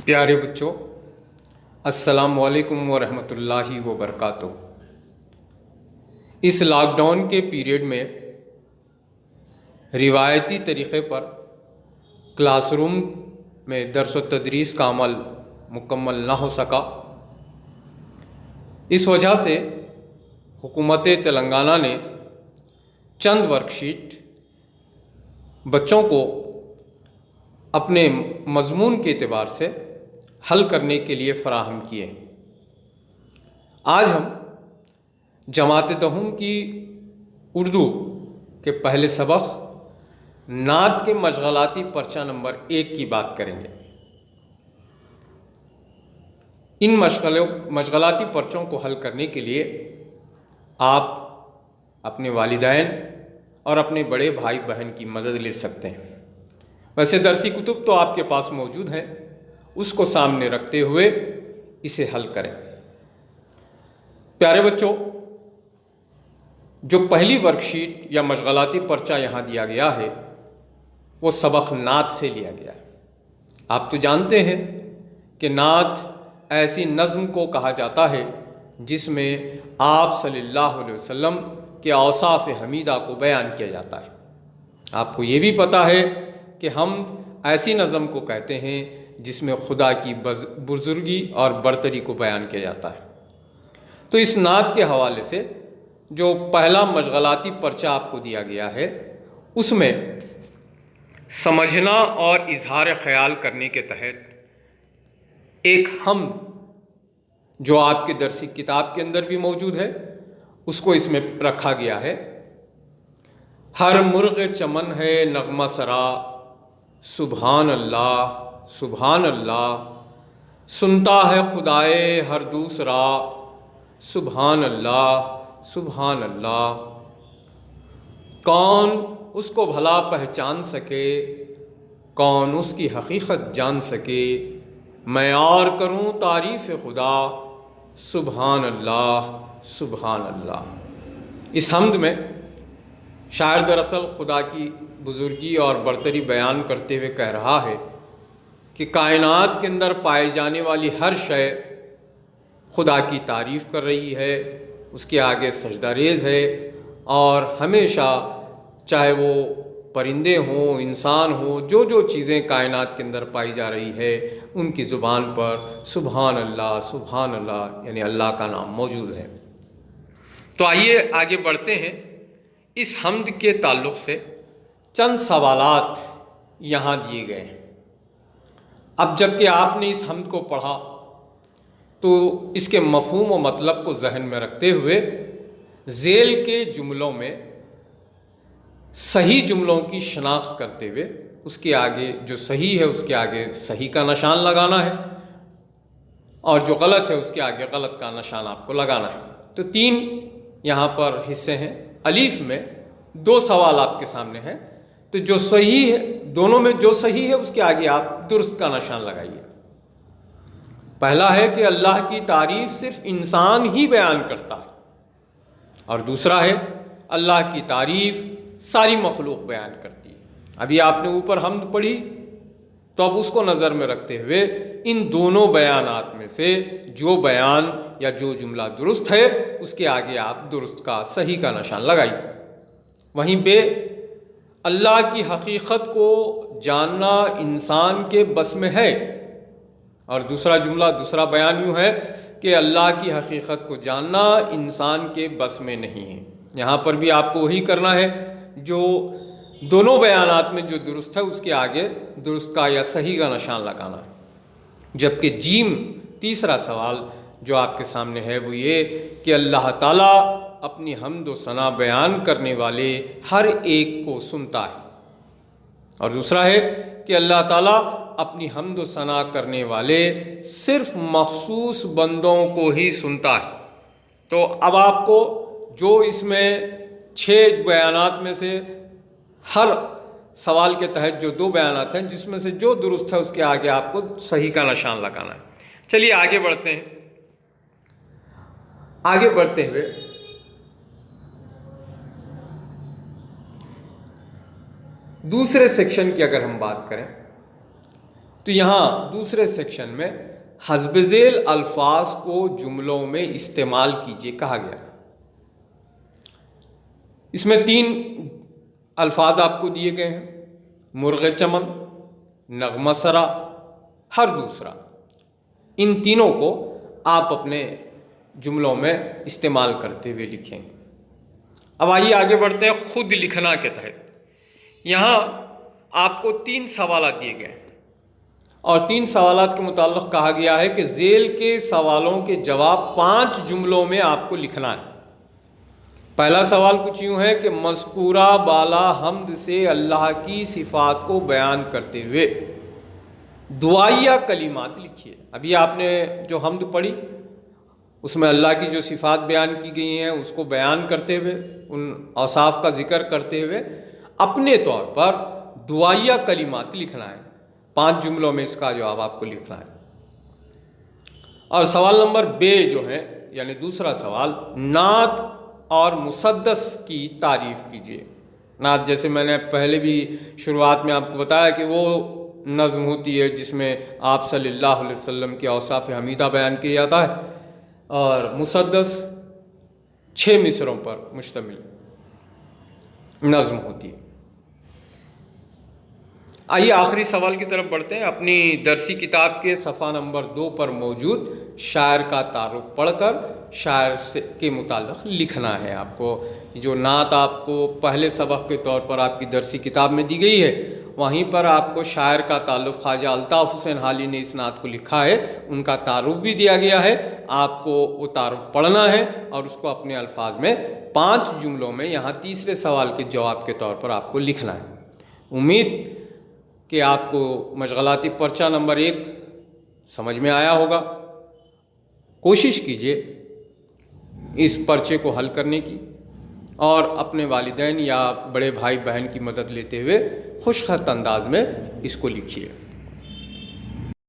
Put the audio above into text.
پیارے بچوں، السلام علیکم ورحمۃ اللہ وبرکاتہ۔ اس لاک ڈاؤن کے پیریڈ میں روایتی طریقے پر کلاس روم میں درس و تدریس کا عمل مکمل نہ ہو سکا۔ اس وجہ سے حکومت تلنگانہ نے چند ورک شیٹ بچوں کو اپنے مضمون کے اعتبار سے حل کرنے کے لیے فراہم کیے۔ آج ہم جماعت دہم کی اردو کے پہلے سبق نعت کے مشغلاتی پرچہ نمبر 1 کی بات کریں گے۔ ان مشغلاتی پرچوں کو حل کرنے کے لیے آپ اپنے والدین اور اپنے بڑے بھائی بہن کی مدد لے سکتے ہیں۔ ویسے درسی کتب تو آپ کے پاس موجود ہیں، اس کو سامنے رکھتے ہوئے اسے حل کریں۔ پیارے بچوں، جو پہلی ورک شیٹ یا مشغلاتی پرچہ یہاں دیا گیا ہے وہ سبق نعت سے لیا گیا ہے۔ آپ تو جانتے ہیں کہ نعت ایسی نظم کو کہا جاتا ہے جس میں آپ صلی اللہ علیہ وسلم کے اوصاف حمیدہ کو بیان کیا جاتا ہے۔ آپ کو یہ بھی پتہ ہے کہ ہم ایسی نظم کو کہتے ہیں جس میں خدا کی بزرگی اور برتری کو بیان کیا جاتا ہے۔ تو اس نعت کے حوالے سے جو پہلا مشغلاتی پرچہ آپ کو دیا گیا ہے اس میں سمجھنا اور اظہار خیال کرنے کے تحت ایک حمد جو آپ کے درسی کتاب کے اندر بھی موجود ہے اس کو اس میں رکھا گیا ہے۔ ہر مرغ چمن ہے نغمہ سرا، سبحان اللہ سبحان اللہ، سنتا ہے خدائے ہر دوسرا، سبحان اللہ سبحان اللہ۔ کون اس کو بھلا پہچان سکے، کون اس کی حقیقت جان سکے، میں اور کروں تعریف خدا، سبحان اللہ سبحان اللہ۔ اس حمد میں شاعر دراصل خدا کی بزرگی اور برتری بیان کرتے ہوئے کہہ رہا ہے کہ کائنات کے اندر پائی جانے والی ہر شے خدا کی تعریف کر رہی ہے، اس کے آگے سجدہ ریز ہے، اور ہمیشہ چاہے وہ پرندے ہوں انسان ہوں، جو جو چیزیں کائنات کے اندر پائی جا رہی ہے ان کی زبان پر سبحان اللہ یعنی اللہ کا نام موجود ہے۔ تو آئیے آگے بڑھتے ہیں۔ اس حمد کے تعلق سے چند سوالات یہاں دیے گئے ہیں۔ اب جب کہ آپ نے اس حمد کو پڑھا تو اس کے مفہوم و مطلب کو ذہن میں رکھتے ہوئے ذیل کے جملوں میں صحیح جملوں کی شناخت کرتے ہوئے اس کے آگے جو صحیح ہے اس کے آگے صحیح کا نشان لگانا ہے، اور جو غلط ہے اس کے آگے غلط کا نشان آپ کو لگانا ہے۔ تو 3 یہاں پر حصے ہیں۔ الف میں 2 سوال آپ کے سامنے ہیں، تو جو صحیح ہے دونوں میں جو صحیح ہے اس کے آگے آپ درست کا نشان لگائیے۔ پہلا ہے کہ اللہ کی تعریف صرف انسان ہی بیان کرتا ہے، اور دوسرا ہے اللہ کی تعریف ساری مخلوق بیان کرتی ہے۔ ابھی آپ نے اوپر حمد پڑھی، تو اب اس کو نظر میں رکھتے ہوئے ان دونوں بیانات میں سے جو بیان یا جو جملہ درست ہے اس کے آگے آپ درست کا صحیح کا نشان لگائیے۔ وہیں بے اللہ کی حقیقت کو جاننا انسان کے بس میں ہے، اور دوسرا جملہ دوسرا بیان یوں ہے کہ اللہ کی حقیقت کو جاننا انسان کے بس میں نہیں ہے۔ یہاں پر بھی آپ کو وہی کرنا ہے، جو دونوں بیانات میں جو درست ہے اس کے آگے درست کا یا صحیح کا نشان لگانا ہے۔ جبکہ جیم تیسرا سوال جو آپ کے سامنے ہے وہ یہ کہ اللہ تعالیٰ اپنی حمد و ثنا بیان کرنے والے ہر ایک کو سنتا ہے، اور دوسرا ہے کہ اللہ تعالیٰ اپنی حمد و ثنا کرنے والے صرف مخصوص بندوں کو ہی سنتا ہے۔ تو اب آپ کو جو اس میں 6 بیانات میں سے ہر سوال کے تحت جو 2 بیانات ہیں جس میں سے جو درست ہے اس کے آگے آپ کو صحیح کا نشان لگانا ہے۔ چلیے آگے بڑھتے ہیں۔ آگے بڑھتے ہوئے دوسرے سیکشن کی اگر ہم بات کریں تو یہاں دوسرے سیکشن میں حسب ذیل الفاظ کو جملوں میں استعمال کیجیے کہا گیا۔ اس میں 3 الفاظ آپ کو دیے گئے ہیں، مرغ چمن، نغمہ سرا، ہر دوسرا۔ ان تینوں کو آپ اپنے جملوں میں استعمال کرتے ہوئے لکھیں گے۔ اب آئیے آگے بڑھتے ہیں خود لکھنا کے تحت۔ یہاں آپ کو 3 سوالات دیے گئے ہیں اور 3 سوالات کے متعلق کہا گیا ہے کہ ذیل کے سوالوں کے جواب 5 جملوں میں آپ کو لکھنا ہے۔ پہلا سوال کچھ یوں ہے کہ مذکورہ بالا حمد سے اللہ کی صفات کو بیان کرتے ہوئے دعائیہ کلمات لکھیے۔ ابھی آپ نے جو حمد پڑھی اس میں اللہ کی جو صفات بیان کی گئی ہیں اس کو بیان کرتے ہوئے، ان اوصاف کا ذکر کرتے ہوئے اپنے طور پر دعائیہ کلمات لکھنا ہے۔ 5 جملوں میں اس کا جواب آپ کو لکھنا ہے۔ اور سوال نمبر ب جو ہے یعنی دوسرا سوال، نعت اور مسدس کی تعریف کیجیے۔ نعت جیسے میں نے پہلے بھی شروعات میں آپ کو بتایا کہ وہ نظم ہوتی ہے جس میں آپ صلی اللہ علیہ وسلم کے اوصاف حمیدہ بیان کیا جاتا ہے، اور مسدس 6 مصروں پر مشتمل نظم ہوتی ہے۔ آئیے آخری سوال کی طرف بڑھتے ہیں۔ اپنی درسی کتاب کے صفحہ نمبر 2 پر موجود شاعر کا تعارف پڑھ کر شاعر کے متعلق لکھنا ہے۔ آپ کو جو نعت آپ کو پہلے سبق کے طور پر آپ کی درسی کتاب میں دی گئی ہے، وہیں پر آپ کو شاعر کا تعلق خواجہ الطاف حسین حالی نے اس نعت کو لکھا ہے، ان کا تعارف بھی دیا گیا ہے۔ آپ کو وہ تعارف پڑھنا ہے اور اس کو اپنے الفاظ میں 5 جملوں میں یہاں تیسرے سوال کے جواب کے طور پر آپ کو لکھنا ہے۔ امید کہ آپ کو مشغلاتی پرچہ نمبر 1 سمجھ میں آیا ہوگا۔ کوشش کیجیے اس پرچے کو حل کرنے کی اور اپنے والدین یا بڑے بھائی بہن کی مدد لیتے ہوئے خوش خط انداز میں اس کو لکھیے۔